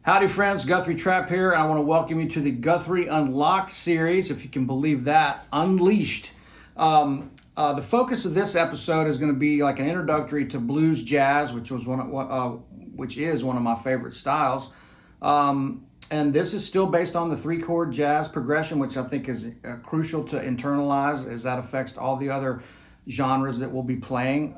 Howdy friends, Guthrie Trapp here. I want to welcome you to the Guthrie Unlocked series, if you can believe that, Unleashed. The focus of this episode is going to be like an introductory to blues jazz, which is one of my favorite styles. And this is still based on the three-chord jazz progression, which I think is crucial to internalize, as that affects all the other genres that we'll be playing,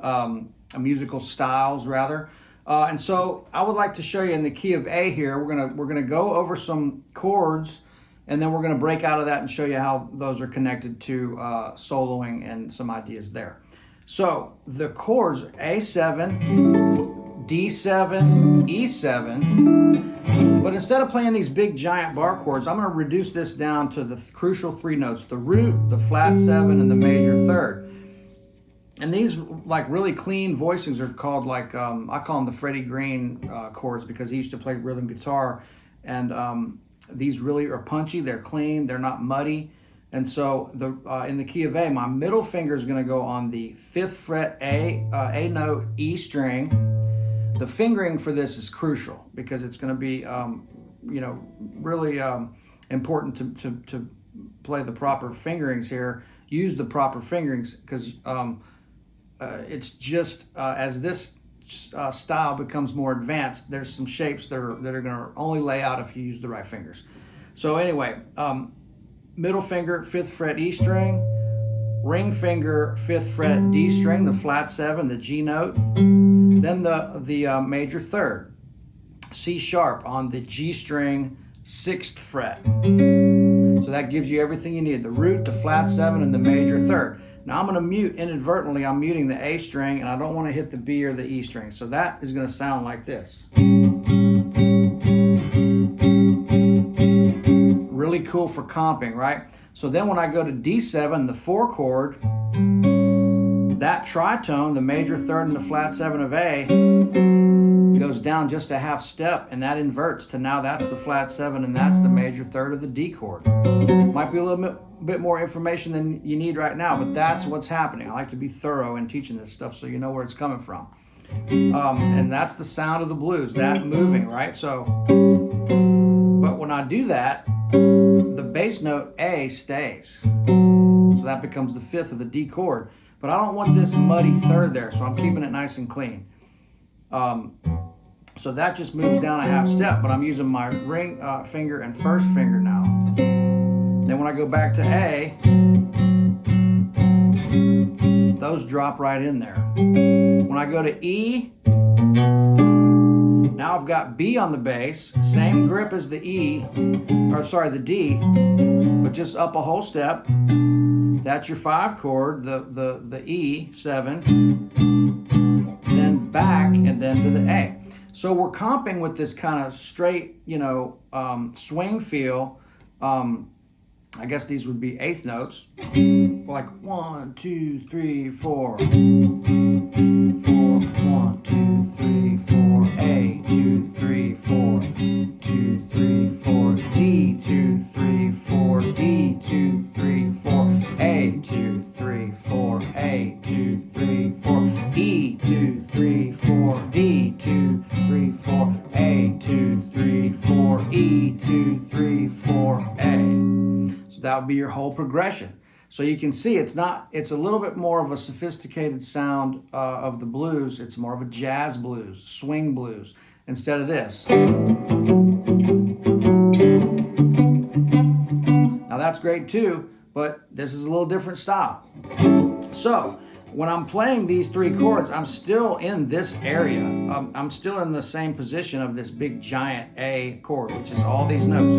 musical styles rather. And so I would like to show you in the key of A here. We're gonna go over some chords, and then we're gonna break out of that and show you how those are connected to soloing and some ideas there. So the chords A7, D7, E7. But instead of playing these big giant bar chords, I'm gonna reduce this down to the crucial three notes: the root, the flat seven, and the major third. And these like really clean voicings are called like, I call them the Freddie Green chords, because he used to play rhythm guitar. And these really are punchy, they're clean, they're not muddy. And so in the key of A, my middle finger is gonna go on the 5th fret A note, E string. The fingering for this is crucial because it's gonna be really important to play the proper fingerings here. Use the proper fingerings because it's just as this style becomes more advanced, there's some shapes that are going to only lay out if you use the right fingers. So anyway, middle finger, 5th fret E string, ring finger, 5th fret D string, the flat 7, the G note, then the major third, C sharp on the G string, 6th fret. So that gives you everything you need: the root, the flat 7, and the major third. Now I'm going to mute inadvertently. I'm muting the A string, and I don't want to hit the B or the E string. So that is going to sound like this. Really cool for comping, right? So then when I go to D7, the 4 chord, that tritone, the major third and the flat 7 of A, goes down just a half step, and that inverts to now that's the flat 7 and that's the major third of the D chord. Might be a little bit more information than you need right now, but that's what's happening. I like to be thorough in teaching this stuff so you know where it's coming from. And that's the sound of the blues, that moving, right? So, but when I do that, the bass note A stays. So that becomes the 5th of the D chord. But I don't want this muddy third there, so I'm keeping it nice and clean. So that just moves down a half step, but I'm using my ring finger and first finger now. Then when I go back to A, those drop right in there. When I go to E, now I've got B on the bass, same grip as the E, the D, but just up a whole step. That's your 5 chord, the E7, then back, and then to the A. So we're comping with this kind of straight, swing feel. I guess these would be 8th notes, like 1, 2, 3, 4, 4, 1, 2, 3, 4, A, 2, 3, 4, 2, 3, 4, D, 2, 3, 4, D, 2, 3, 4, A, 2, 3, 4, A, 2, 3, 4, E, 2, 3, 4, D, 2, 3, 4, A, 2, 3, 4, E, 2, 3, 4, A. So that would be your whole progression. So you can see it's a little bit more of a sophisticated sound of the blues. It's more of a jazz blues, swing blues, instead of this. Now that's great too, but this is a little different style. So when I'm playing these 3 chords, I'm still in this area. I'm still in the same position of this big giant A chord, which is all these notes.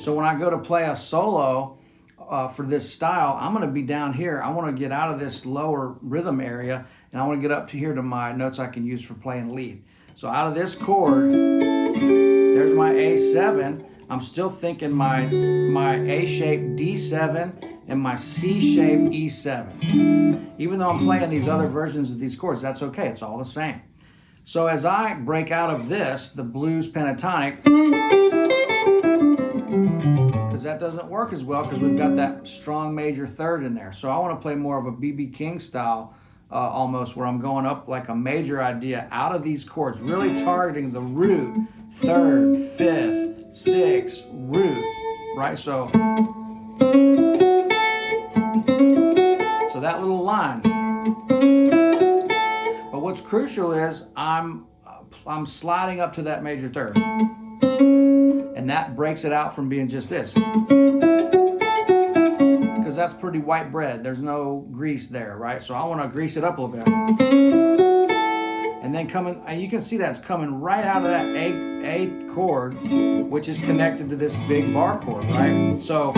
So when I go to play a solo for this style, I'm going to be down here. I want to get out of this lower rhythm area, and I want to get up to here to my notes I can use for playing lead. So out of this chord, there's my A7. I'm still thinking my A-shaped D7 and my C-shaped E7. Even though I'm playing these other versions of these chords, that's okay. It's all the same. So as I break out of this, the blues pentatonic, because that doesn't work as well because we've got that strong major third in there. So I want to play more of a B.B. King style almost, where I'm going up like a major idea out of these chords, really targeting the root, third, fifth, sixth, root, right? So that little line. But what's crucial is I'm sliding up to that major third, and that breaks it out from being just this, because that's pretty white bread. There's no grease there, right? So I want to grease it up a little bit, and then and you can see that's coming right out of that A chord, which is connected to this big bar chord, right? So,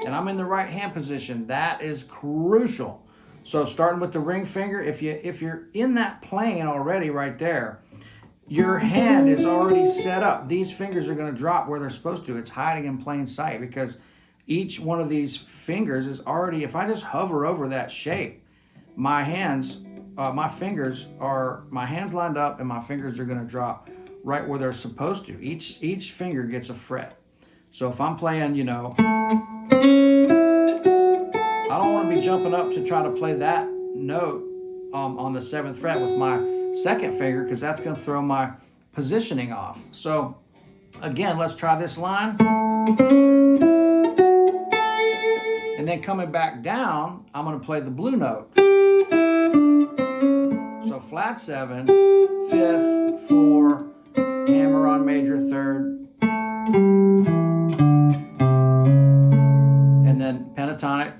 and I'm in the right hand position. That is crucial. So starting with the ring finger, if you're in that plane already right there, your hand is already set up. These fingers are going to drop where they're supposed to. It's hiding in plain sight because each one of these fingers is already, if I just hover over that shape, my hands lined up and my fingers are going to drop right where they're supposed to. Each finger gets a fret. So if I'm playing, I don't want to be jumping up to try to play that note on the 7th fret with my 2nd finger, because that's going to throw my positioning off. So again, let's try this line. And then coming back down, I'm going to play the blue note. So flat 7, 5th, 4, hammer on major 3rd, and then pentatonic.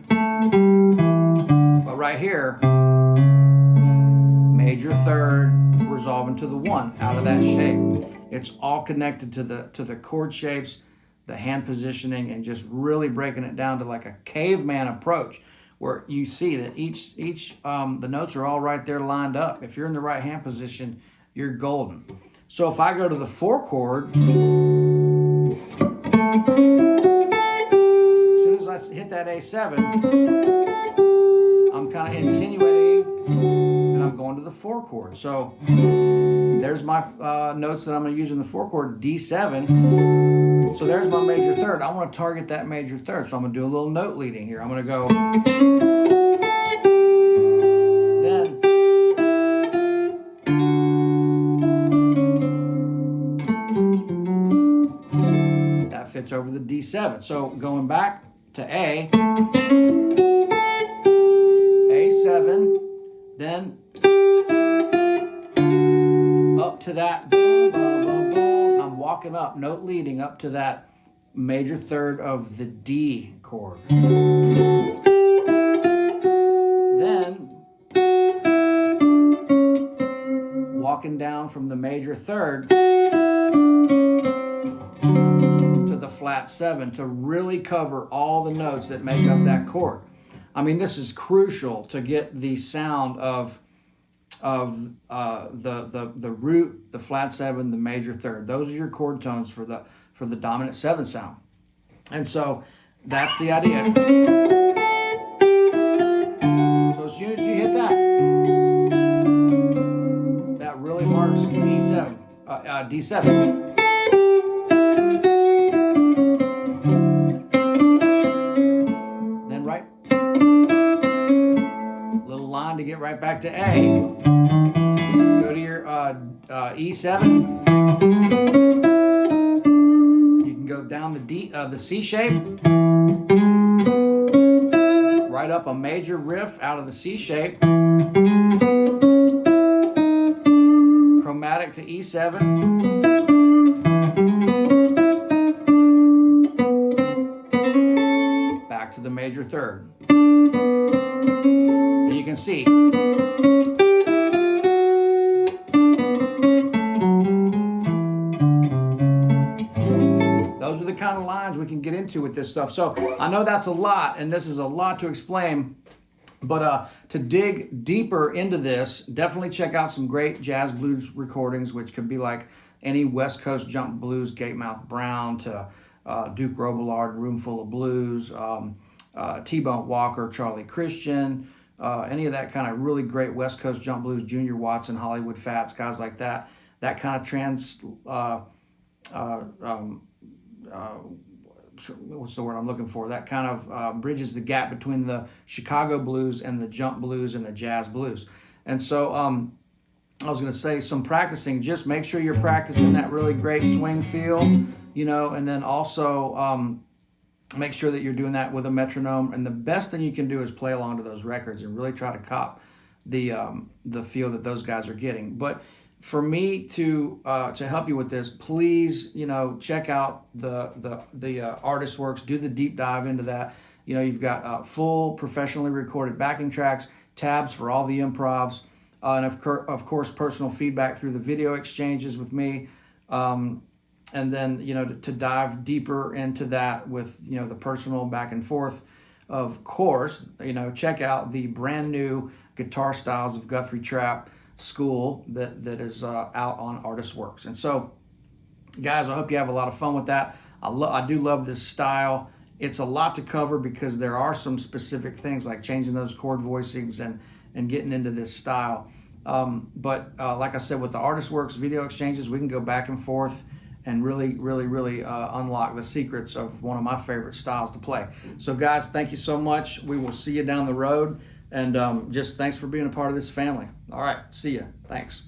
But right here, major 3rd, resolving to the 1 out of that shape. It's all connected to the chord shapes, the hand positioning, and just really breaking it down to like a caveman approach, where you see that the notes are all right there lined up. If you're in the right hand position, you're golden. So if I go to the 4 chord, as soon as I hit that A7, I'm kind of insinuating that I'm going to the 4 chord. So there's my notes that I'm going to use in the 4 chord, D7. So there's my major 3rd. I want to target that major 3rd. So I'm going to do a little note leading here. I'm going to go, then that fits over the D7. So going back to A7, then up to that, I'm walking up, note leading up to that major 3rd of the D chord. Then walking down from the major 3rd to the flat 7 to really cover all the notes that make up that chord. I mean, this is crucial to get the sound of the root, the flat 7, the major 3rd. Those are your chord tones for the dominant 7 sound. And so that's the idea. So as soon as you hit that really marks D7. Then right, little line to get right back to A. Go to your E7. You can go down the C shape, right up a major riff out of the C shape, chromatic to E7, back to the major 3rd. And you can see those are the kind of lines we can get into with this stuff. So I know that's a lot, and this is a lot to explain, but to dig deeper into this, definitely check out some great jazz blues recordings, which could be like any West Coast jump blues, Gatemouth Brown, to Duke Robillard, Roomful of Blues, T-Bone Walker, Charlie Christian, any of that kind of really great West Coast jump blues, Junior Watson, Hollywood Fats, guys like that. That kind of what's the word I'm looking for? That kind of bridges the gap between the Chicago blues and the jump blues and the jazz blues. And so I was going to say some practicing. Just make sure you're practicing that really great swing feel, and then also make sure that you're doing that with a metronome. And the best thing you can do is play along to those records and really try to cop the feel that those guys are getting. But for me to help you with this, please, check out the ArtistWorks. Do the deep dive into that. You've got full professionally recorded backing tracks, tabs for all the improvs, and of course personal feedback through the video exchanges with me. And then, to dive deeper into that with, the personal back and forth, of course, check out the brand new Guitar Styles of Guthrie Trapp school that is out on ArtistWorks. And so, guys, I hope you have a lot of fun with that. I do love this style. It's a lot to cover because there are some specific things like changing those chord voicings and getting into this style. But like I said, with the ArtistWorks video exchanges, we can go back and forth and really unlock the secrets of one of my favorite styles to play. So guys, thank you so much. We will see you down the road. And just thanks for being a part of this family. All right, see ya. Thanks.